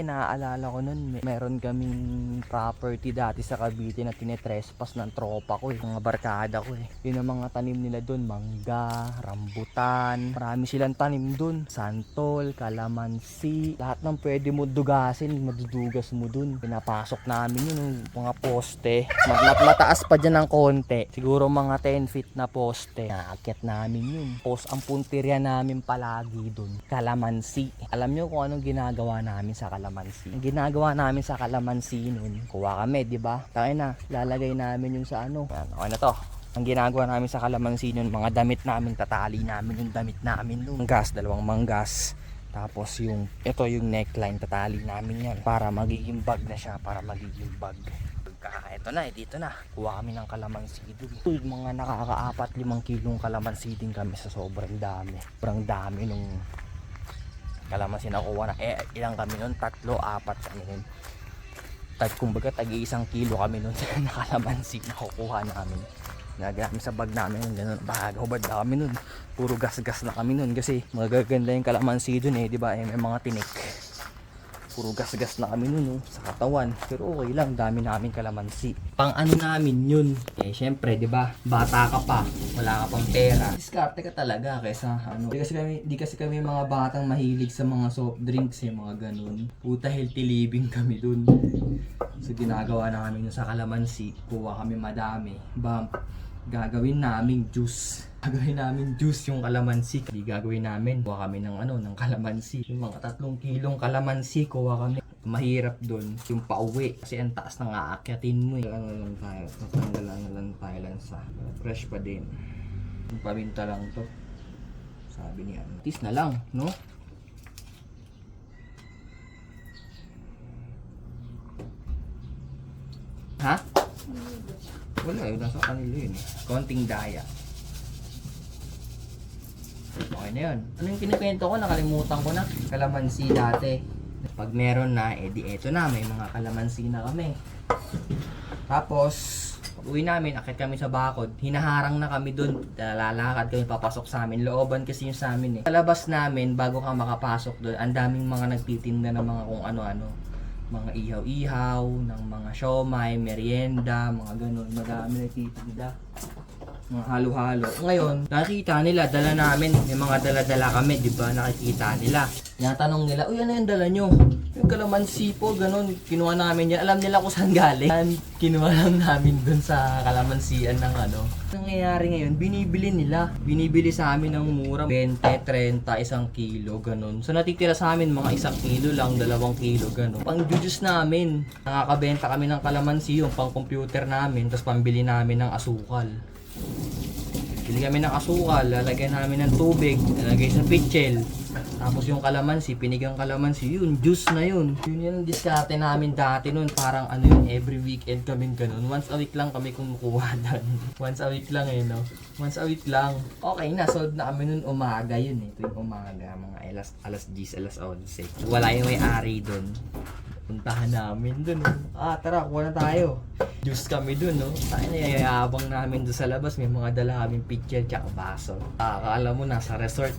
Naaalala ko nun, meron kaming property dati sa Cavite na tinetrespass ng tropa ko mga barkada ko Yun ang mga tanim nila dun, mangga, rambutan, marami silang tanim dun, santol, kalamansi, lahat ng pwede mo dugasin, madudugas mo dun. Pinapasok namin yun, mga poste, mataas pa dyan ng konti, siguro mga 10 feet na poste, naakyat namin yun. Tapos ang puntirya namin palagi dun, kalamansi. Alam nyo kung anong ginagawa namin sa kalamansi? Ang ginagawa namin sa kalamansi nun, kuha kami, di ba? Tayo na, lalagay namin yun sa ano. Yan, okay na to. Ang ginagawa namin sa kalamansi nun, mga damit namin, tatali namin yung damit namin nun. Manggas, dalawang manggas. Tapos yung, ito yung neckline, tatali namin yan. Para magiging bag na siya, para magiging bag. Ito na, dito na. Kuha kami ng kalamansi dun. Mga nakaka-4-5 kilong kalamansi din kami sa sobrang dami. Sobrang dami nung kalamansi nakuha na. Ilang kami nun? 3-4 kami nun. Kumbaga tag-1 kilo kami nun na kalamansi na kukuha namin. Nagami sa bag namin nun. Ganun, hubad na kami nun. Puro gas-gas na kami nun. Kasi magaganda yung kalamansi dun diba? May mga tinik. Puro gas-gas na kami nun sa katawan. Pero okay lang, dami namin kalamansi. Pang ano namin yun? Syempre, di ba? Bata ka pa, wala ka pang pera. Diskarte ka talaga kaysa ano. Di kasi kami mga batang mahilig sa mga soft drinks mga ganun. Puta healthy living kami dun. So ginagawa namin yun sa kalamansi. Kuha kami madami. Gagawin namin juice. Gagawin namin juice yung kalamansi. Gagawin namin, kuha kami ng ng kalamansi. Yung mga 3 kilong kalamansi, kuha kami. Mahirap doon yung pauwi. Kasi ang taas ng aakyatin mo Ano lang tayo, tatanggalan na lang tayo lansa. Fresh pa din. Paminta lang to. Sabi niya. Tis na lang, no? Ha? Wala yun, nasa kanila yun. Konting daya. Okay na yun. Ano yung kinikwento ko? Nakalimutan ko na. Kalamansi dati. Pag meron na, edi eto na. May mga kalamansi na kami. Tapos, pag uwi namin, akit kami sa bakod. Hinaharang na kami dun. Lalakad kami papasok sa amin. Looban kasi yung sa amin Palabas namin, bago ka makapasok dun, ang daming mga nagtitinda ng mga kung ano-ano. Mga ihaw-ihaw, ng mga siomay, merienda, mga ganun. Madami nagtitinda. Mga halo-halo. Ngayon, nakikita nila, dala namin, may mga dala-dala kami, di ba? Nakikita nila. Tinatanong nila, uy, ano yung dala nyo? Yung kalamansi po, ganun. Kinuha namin yan. Alam nila kung saan galing. Kinuha lang namin dun sa kalamansian ng Nangyayari ngayon, binibili nila. Binibili sa amin ng mura. 20, 30, 1 kilo, ganun. So natitira sa amin, mga 1 kilo lang, 2 kilo, ganun. Pang-juice namin. Nakakabenta kami ng kalamansi, yung pang-computer namin, tapos pambili namin ng asukal. Bili kami ng asukal, lalagyan namin ng tubig, lalagay sa pitchel. Tapos yung kalamansi, pinigang kalamansi, yun, juice na yun. Yun yung diskarte namin dati nun, parang yun, every weekend kami ganun. Once a week lang kami kumukuha doon. Once a week lang no? Once a week lang. Okay na, solve na kami nun umaga yun Ito yung umaga, mga alas 10, alas 11. Wala yung may-ari doon. Puntahan namin dun tara, kuha na tayo. Juice kami dun Tayo na yayabang namin dun sa labas. May mga dala kaming pitcher tsaka baso. Akala mo nasa resort